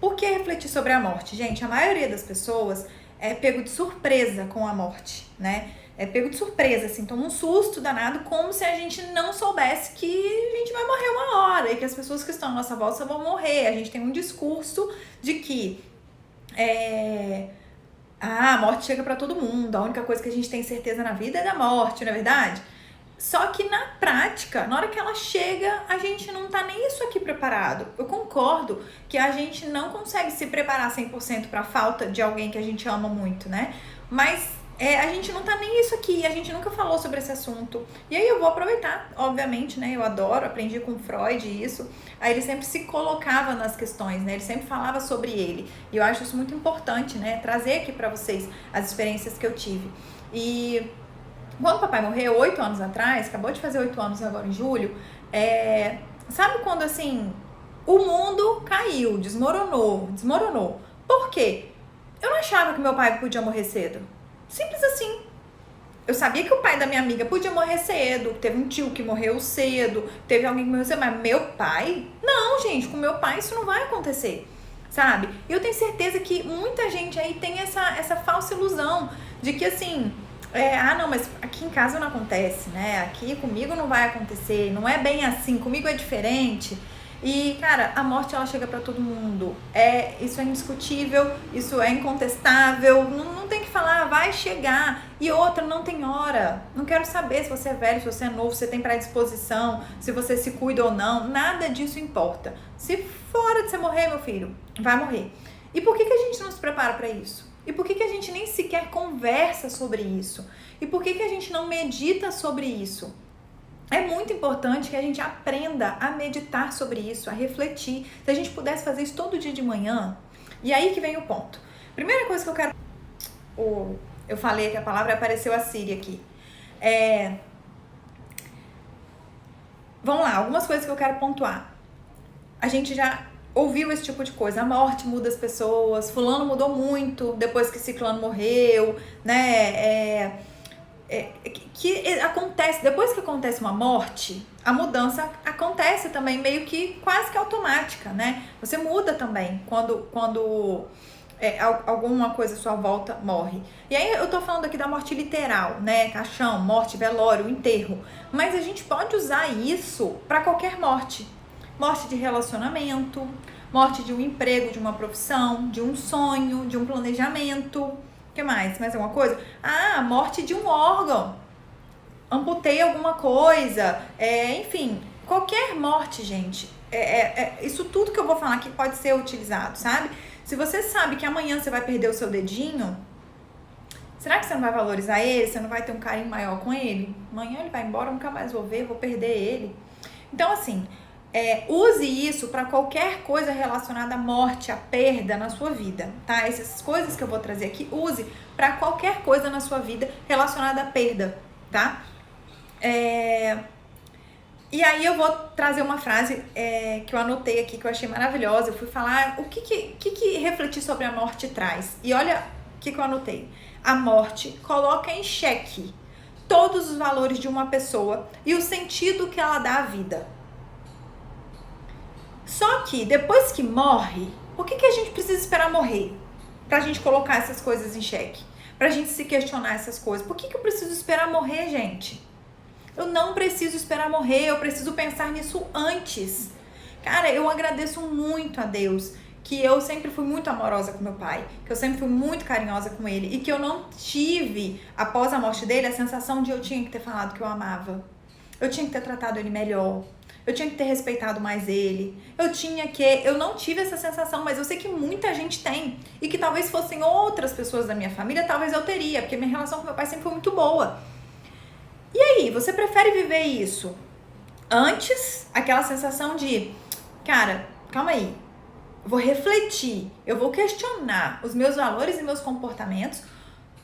Por que refletir sobre a morte? Gente, a maioria das pessoas é pego de surpresa com a morte, né? É pego de surpresa, assim, toma um susto danado, como se a gente não soubesse que a gente vai morrer uma hora e que as pessoas que estão à nossa volta vão morrer. A gente tem um discurso de que a morte chega pra todo mundo, a única coisa que a gente tem certeza na vida é da morte, não é verdade? Só que na prática, na hora que ela chega, a gente não tá nem isso aqui preparado. Eu concordo que a gente não consegue se preparar 100% pra falta de alguém que a gente ama muito, né? Mas a gente não tá nem isso aqui, a gente nunca falou sobre esse assunto. E aí eu vou aproveitar, obviamente, né? Eu adoro, aprendi com Freud isso. Aí ele sempre se colocava nas questões, né? Ele sempre falava sobre ele. E eu acho isso muito importante, né? Trazer aqui pra vocês as experiências que eu tive. E quando o papai morreu, 8 anos atrás, acabou de fazer 8 anos agora em julho, sabe quando assim, o mundo caiu, desmoronou. Por quê? Eu não achava que meu pai podia morrer cedo. Simples assim. Eu sabia que o pai da minha amiga podia morrer cedo, teve um tio que morreu cedo, teve alguém que morreu cedo, mas meu pai? Não, gente, com meu pai isso não vai acontecer, sabe? E eu tenho certeza que muita gente aí tem essa falsa ilusão de que assim, não, mas aqui em casa não acontece, né? Aqui comigo não vai acontecer, não é bem assim, comigo é diferente. E, cara, a morte ela chega pra todo mundo. Isso é indiscutível, isso é incontestável, não tem que falar, vai chegar. E outra, não tem hora. Não quero saber se você é velho, se você é novo, se você tem predisposição, se você se cuida ou não, nada disso importa. Se for hora de você morrer, meu filho, vai morrer. E por que a gente não se prepara pra isso? E por que a gente nem sequer conversa sobre isso? E por que a gente não medita sobre isso? É muito importante que a gente aprenda a meditar sobre isso, a refletir. Se a gente pudesse fazer isso todo dia de manhã, e aí que vem o ponto. Primeira coisa que eu quero... Eu falei que a palavra apareceu a Siri aqui. Vamos lá, algumas coisas que eu quero pontuar. A gente já ouviu esse tipo de coisa, a morte muda as pessoas, fulano mudou muito depois que ciclano morreu, né? Que acontece, depois que acontece uma morte, a mudança acontece também meio que quase que automática, né? Você muda também quando alguma coisa à sua volta morre. E aí eu tô falando aqui da morte literal, né? Caixão, morte, velório, enterro. Mas a gente pode usar isso para qualquer morte. Morte de relacionamento, morte de um emprego, de uma profissão, de um sonho, de um planejamento. O que mais? Mais alguma coisa? Morte de um órgão. Amputei alguma coisa. Enfim, qualquer morte, gente. Isso tudo que eu vou falar aqui pode ser utilizado, sabe? Se você sabe que amanhã você vai perder o seu dedinho, será que você não vai valorizar ele? Você não vai ter um carinho maior com ele? Amanhã ele vai embora, eu nunca mais vou ver, vou perder ele. Então, assim, use isso para qualquer coisa relacionada à morte, à perda na sua vida, tá? Essas coisas que eu vou trazer aqui, use para qualquer coisa na sua vida relacionada à perda, tá? E aí eu vou trazer uma frase que eu anotei aqui, que eu achei maravilhosa. Eu fui falar o que refletir sobre a morte traz. E olha o que eu anotei. A morte coloca em xeque todos os valores de uma pessoa e o sentido que ela dá à vida. Só que depois que morre, por que a gente precisa esperar morrer pra gente colocar essas coisas em xeque? Pra gente se questionar essas coisas. Por que eu preciso esperar morrer, gente? Eu não preciso esperar morrer, eu preciso pensar nisso antes. Cara, eu agradeço muito a Deus que eu sempre fui muito amorosa com meu pai, que eu sempre fui muito carinhosa com ele e que eu não tive, após a morte dele, a sensação de eu tinha que ter falado que eu amava. Eu tinha que ter tratado ele melhor. Eu tinha que ter respeitado mais ele. Eu não tive essa sensação, mas eu sei que muita gente tem. E que talvez fossem outras pessoas da minha família, talvez eu teria, porque minha relação com meu pai sempre foi muito boa. E aí, você prefere viver isso antes, aquela sensação de, cara, calma aí, vou refletir, eu vou questionar os meus valores e meus comportamentos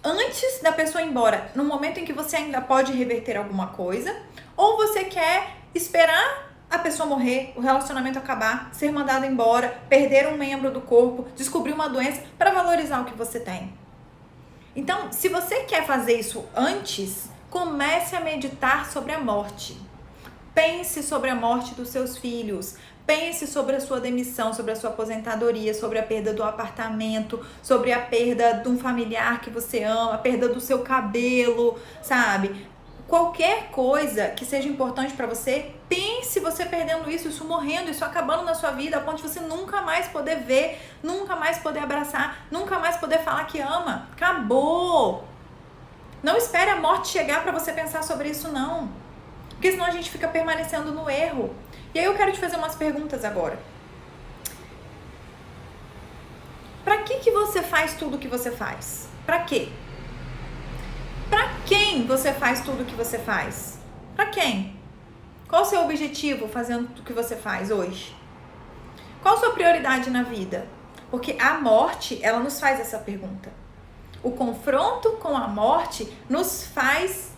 antes da pessoa ir embora, no momento em que você ainda pode reverter alguma coisa, ou você quer esperar a pessoa morrer, o relacionamento acabar, ser mandado embora, perder um membro do corpo, descobrir uma doença para valorizar o que você tem. Então, se você quer fazer isso antes, comece a meditar sobre a morte. Pense sobre a morte dos seus filhos. pense sobre a sua demissão, sobre a sua aposentadoria, sobre a perda do apartamento, sobre a perda de um familiar que você ama, a perda do seu cabelo, sabe? Qualquer coisa que seja importante pra você, pense você perdendo isso morrendo, isso acabando na sua vida, a ponto de você nunca mais poder ver, nunca mais poder abraçar, nunca mais poder falar que ama. Acabou! Não espere a morte chegar pra você pensar sobre isso, não. Porque senão a gente fica permanecendo no erro. E aí eu quero te fazer umas perguntas agora. Pra que você faz tudo o que você faz? Pra quê? Pra quem você faz tudo o que você faz? Pra quem? Qual o seu objetivo fazendo o que você faz hoje? Qual a sua prioridade na vida? Porque a morte, ela nos faz essa pergunta. O confronto com a morte nos faz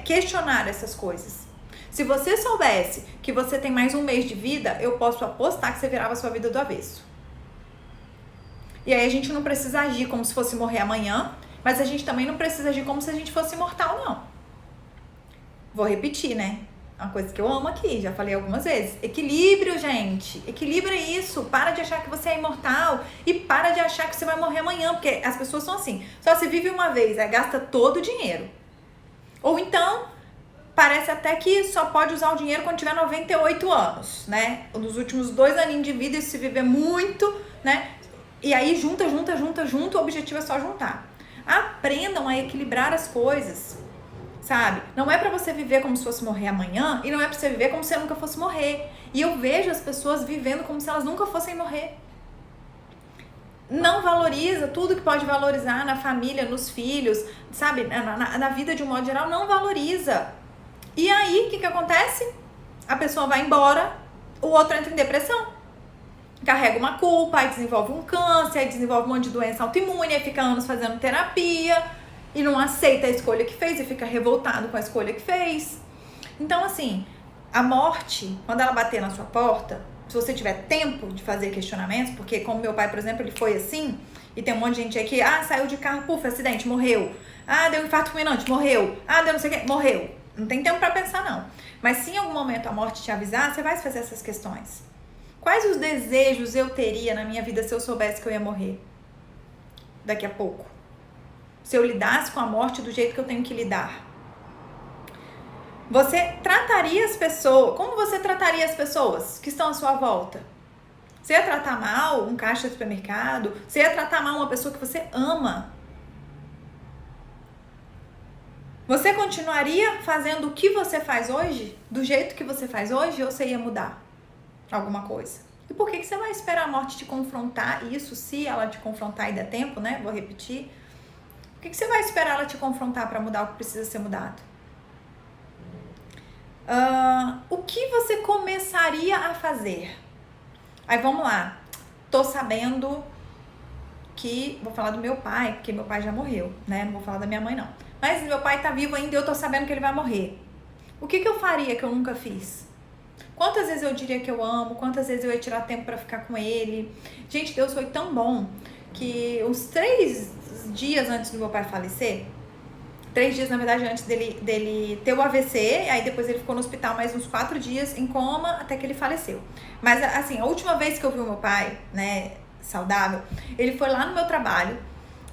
questionar essas coisas. Se você soubesse que você tem mais um mês de vida, eu posso apostar que você virava a sua vida do avesso. E aí a gente não precisa agir como se fosse morrer amanhã, mas a gente também não precisa agir como se a gente fosse imortal, não. Vou repetir, né? Uma coisa que eu amo aqui, já falei algumas vezes. Equilíbrio, gente. Equilíbrio é isso. Para de achar que você é imortal e para de achar que você vai morrer amanhã, porque as pessoas são assim. Só se vive uma vez, aí gasta todo o dinheiro. Ou então, parece até que só pode usar o dinheiro quando tiver 98 anos, né? Nos últimos 2 aninhos de vida, se viver muito, né? E aí junta, o objetivo é só juntar. Aprendam a equilibrar as coisas, sabe? Não é pra você viver como se fosse morrer amanhã e não é pra você viver como se você nunca fosse morrer. E eu vejo as pessoas vivendo como se elas nunca fossem morrer. Não valoriza tudo que pode valorizar na família, nos filhos, sabe? Na vida de um modo geral, não valoriza. E aí, o que acontece? A pessoa vai embora, o outro entra em depressão. Carrega uma culpa, aí desenvolve um câncer, aí desenvolve um monte de doença autoimune, aí fica anos fazendo terapia e não aceita a escolha que fez e fica revoltado com a escolha que fez. Então, assim, a morte, quando ela bater na sua porta, se você tiver tempo de fazer questionamentos, porque como meu pai, por exemplo, ele foi assim, e tem um monte de gente aqui, saiu de carro, puf, acidente, morreu. Deu infarto fulminante, morreu. Deu não sei o que, morreu. Não tem tempo pra pensar, não. Mas se em algum momento a morte te avisar, você vai fazer essas questões. Quais os desejos eu teria na minha vida se eu soubesse que eu ia morrer daqui a pouco? Se eu lidasse com a morte do jeito que eu tenho que lidar? Você trataria as pessoas... Como você trataria as pessoas que estão à sua volta? Você ia tratar mal um caixa de supermercado? Você ia tratar mal uma pessoa que você ama? Você continuaria fazendo o que você faz hoje? Do jeito que você faz hoje? Ou você ia mudar alguma coisa? E por que você vai esperar a morte te confrontar? Isso, se ela te confrontar e der tempo, né? Vou repetir. Por que você vai esperar ela te confrontar para mudar o que precisa ser mudado? O que você começaria a fazer? Aí vamos lá. Tô sabendo que... Vou falar do meu pai, porque meu pai já morreu, né? Não vou falar da minha mãe, não. Mas meu pai tá vivo ainda e eu tô sabendo que ele vai morrer. O que eu faria que eu nunca fiz? Quantas vezes eu diria que eu amo? Quantas vezes eu ia tirar tempo pra ficar com ele? Gente, Deus foi tão bom que uns 3 dias antes do meu pai falecer, 3 dias, na verdade, antes dele ter o AVC, aí depois ele ficou no hospital mais uns 4 dias em coma até que ele faleceu. Mas, assim, a última vez que eu vi o meu pai, né, saudável, ele foi lá no meu trabalho,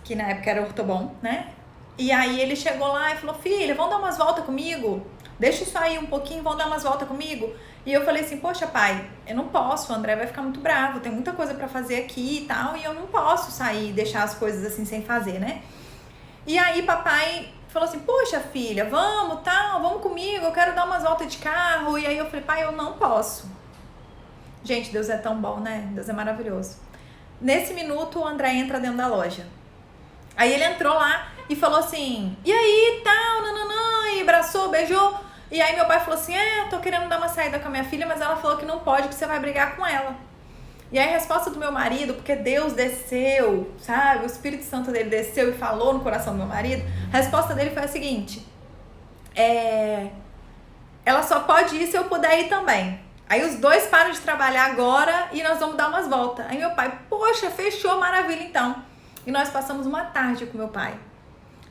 que na época era Ortobon, né? E aí ele chegou lá e falou, filha, vamos dar umas voltas comigo? Deixa isso aí um pouquinho, vamos dar umas voltas comigo? E eu falei assim, poxa pai, eu não posso, o André vai ficar muito bravo, tem muita coisa pra fazer aqui e tal, e eu não posso sair e deixar as coisas assim sem fazer, né? E aí papai falou assim, poxa filha, vamos, tal, vamos comigo, eu quero dar umas voltas de carro. E aí eu falei, pai, eu não posso. Gente, Deus é tão bom, né? Deus é maravilhoso. Nesse minuto o André entra dentro da loja. Aí ele entrou lá e falou assim, e aí, tal, nananã, e abraçou, beijou. E aí meu pai falou assim, tô querendo dar uma saída com a minha filha, mas ela falou que não pode, que você vai brigar com ela. E aí a resposta do meu marido, porque Deus desceu, sabe? O Espírito Santo dele desceu e falou no coração do meu marido. A resposta dele foi a seguinte, ela só pode ir se eu puder ir também. Aí os dois param de trabalhar agora e nós vamos dar umas voltas. Aí meu pai, poxa, fechou, maravilha então. E nós passamos uma tarde com meu pai.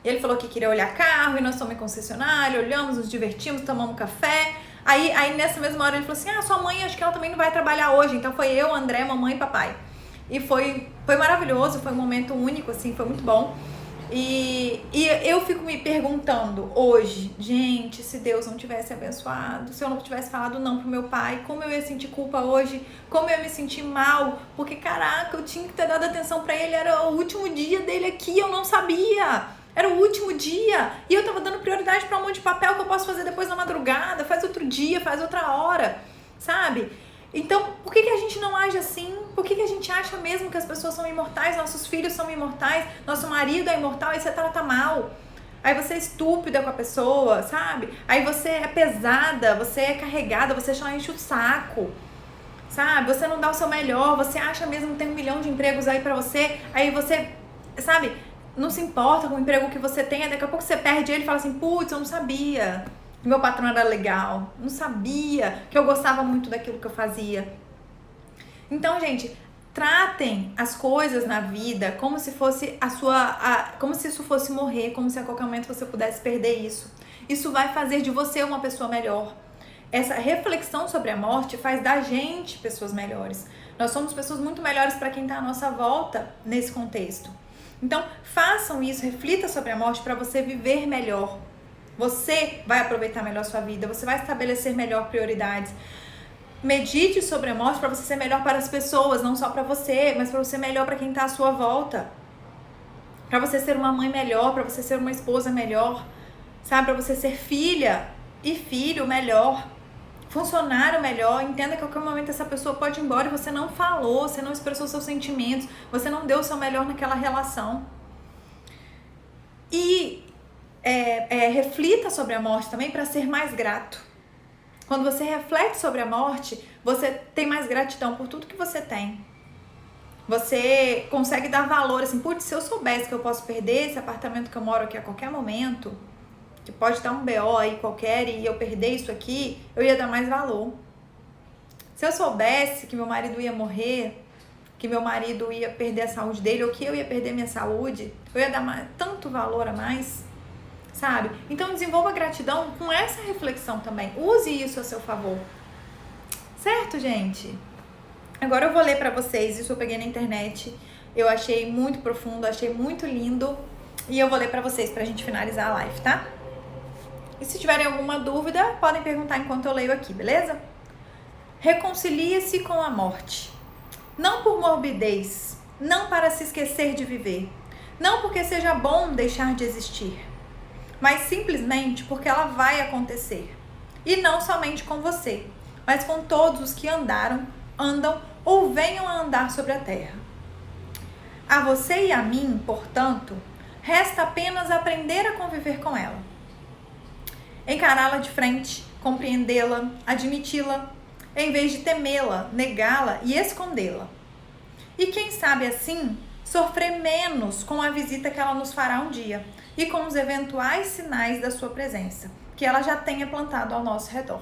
Ele falou que queria olhar carro e nós fomos em concessionária, olhamos, nos divertimos, tomamos café. Aí nessa mesma hora ele falou assim, sua mãe, acho que ela também não vai trabalhar hoje. Então foi eu, André, mamãe e papai. E foi maravilhoso, foi um momento único, assim, foi muito bom. E eu fico me perguntando hoje, gente, se Deus não tivesse abençoado, se eu não tivesse falado não pro meu pai, como eu ia sentir culpa hoje, como eu ia me sentir mal, porque caraca, eu tinha que ter dado atenção pra ele, era o último dia dele aqui, eu não sabia, era o último dia, e eu tava dando prioridade pra um monte de papel que eu posso fazer depois na madrugada, faz outro dia, faz outra hora, sabe? Então, por que a gente não age assim? Por que a gente acha mesmo que as pessoas são imortais, nossos filhos são imortais, nosso marido é imortal e você trata mal? Aí você é estúpida com a pessoa, sabe? Aí você é pesada, você é carregada, você só enche o saco, sabe? Você não dá o seu melhor, você acha mesmo que tem 1 milhão de empregos aí pra você, aí você, sabe, não se importa com o emprego que você tem, daqui a pouco você perde ele e fala assim, putz, eu não sabia que meu patrão era legal, não sabia que eu gostava muito daquilo que eu fazia. Então, gente, tratem as coisas na vida como se fosse como se isso fosse morrer, como se a qualquer momento você pudesse perder isso. Isso vai fazer de você uma pessoa melhor. Essa reflexão sobre a morte faz da gente pessoas melhores. Nós somos pessoas muito melhores para quem está à nossa volta nesse contexto. Então, façam isso, reflita sobre a morte para você viver melhor. Você vai aproveitar melhor a sua vida, você vai estabelecer melhor prioridades. Medite sobre a morte para você ser melhor para as pessoas, não só para você, mas para você ser melhor para quem está à sua volta. Para você ser uma mãe melhor, para você ser uma esposa melhor, sabe? Para você ser filha e filho melhor, funcionário melhor. Entenda que a qualquer momento essa pessoa pode ir embora e você não falou, você não expressou seus sentimentos, você não deu o seu melhor naquela relação. E reflita sobre a morte também para ser mais grato. Quando você reflete sobre a morte, você tem mais gratidão por tudo que você tem. Você consegue dar valor, assim, putz, se eu soubesse que eu posso perder esse apartamento que eu moro aqui a qualquer momento, que pode dar um BO aí qualquer e eu perder isso aqui, eu ia dar mais valor. Se eu soubesse que meu marido ia morrer, que meu marido ia perder a saúde dele, ou que eu ia perder minha saúde, eu ia dar tanto valor a mais, sabe? Então desenvolva gratidão com essa reflexão também. Use isso a seu favor. Certo, gente? Agora eu vou ler pra vocês, isso eu peguei na internet. Eu achei muito profundo, achei muito lindo. E eu vou ler pra vocês pra gente finalizar a live, tá? E se tiverem alguma dúvida, podem perguntar enquanto eu leio aqui, beleza? Reconcilie-se com a morte. Não por morbidez, não para se esquecer de viver. Não porque seja bom deixar de existir, mas simplesmente porque ela vai acontecer. E não somente com você, mas com todos os que andam ou venham a andar sobre a terra. A você e a mim, portanto, resta apenas aprender a conviver com ela. Encará-la de frente, compreendê-la, admiti-la, em vez de temê-la, negá-la e escondê-la. E quem sabe assim, sofrer menos com a visita que ela nos fará um dia e com os eventuais sinais da sua presença, que ela já tenha plantado ao nosso redor.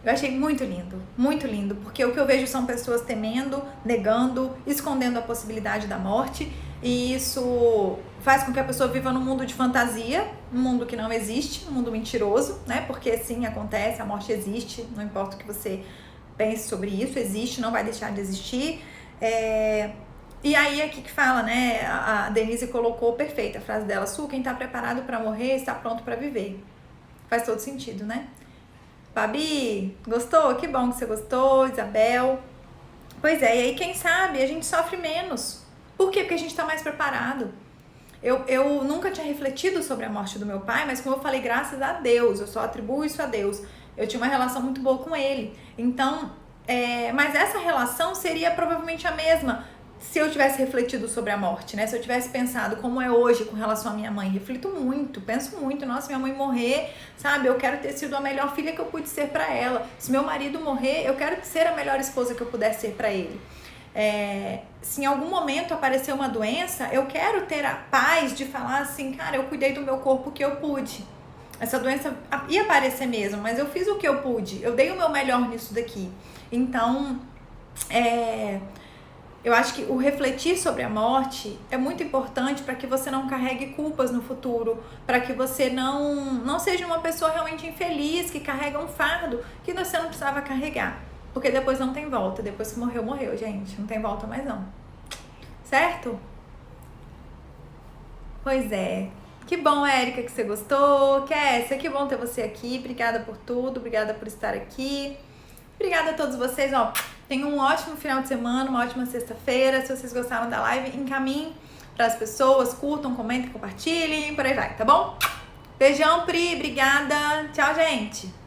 Eu achei muito lindo, porque o que eu vejo são pessoas temendo, negando, escondendo a possibilidade da morte, e isso faz com que a pessoa viva num mundo de fantasia, um mundo que não existe, um mundo mentiroso, né? Porque sim, acontece, a morte existe, não importa o que você pense sobre isso, existe, não vai deixar de existir. E aí aqui que fala, né? A Denise colocou perfeita a frase dela: Su, quem tá preparado para morrer está pronto para viver. Faz todo sentido, né? Babi, gostou? Que bom que você gostou, Isabel. Pois é, e aí quem sabe a gente sofre menos. Por quê? Porque a gente tá mais preparado. Eu nunca tinha refletido sobre a morte do meu pai, mas como eu falei, graças a Deus, eu só atribuo isso a Deus. Eu tinha uma relação muito boa com ele. Então, mas essa relação seria provavelmente a mesma se eu tivesse refletido sobre a morte, né? Se eu tivesse pensado como é hoje com relação à minha mãe. Reflito muito, penso muito. Nossa, minha mãe morrer, sabe? Eu quero ter sido a melhor filha que eu pude ser pra ela. Se meu marido morrer, eu quero ser a melhor esposa que eu puder ser pra ele. Se em algum momento aparecer uma doença, eu quero ter a paz de falar assim, cara, eu cuidei do meu corpo que eu pude. Essa doença ia aparecer mesmo, mas eu fiz o que eu pude. Eu dei o meu melhor nisso daqui. Então, Eu acho que o refletir sobre a morte é muito importante para que você não carregue culpas no futuro, para que você não seja uma pessoa realmente infeliz, que carrega um fardo que você não precisava carregar. Porque depois não tem volta. Depois que morreu, morreu, gente. Não tem volta mais não. Certo? Pois é. Que bom, Érica, que você gostou. Kessia, que bom ter você aqui. Obrigada por tudo, obrigada por estar aqui. Obrigada a todos vocês, ó. Tenham um ótimo final de semana, uma ótima sexta-feira. Se vocês gostaram da live, encaminhem para as pessoas, curtam, comentem, compartilhem, por aí vai, tá bom? Beijão, Pri, obrigada. Tchau, gente.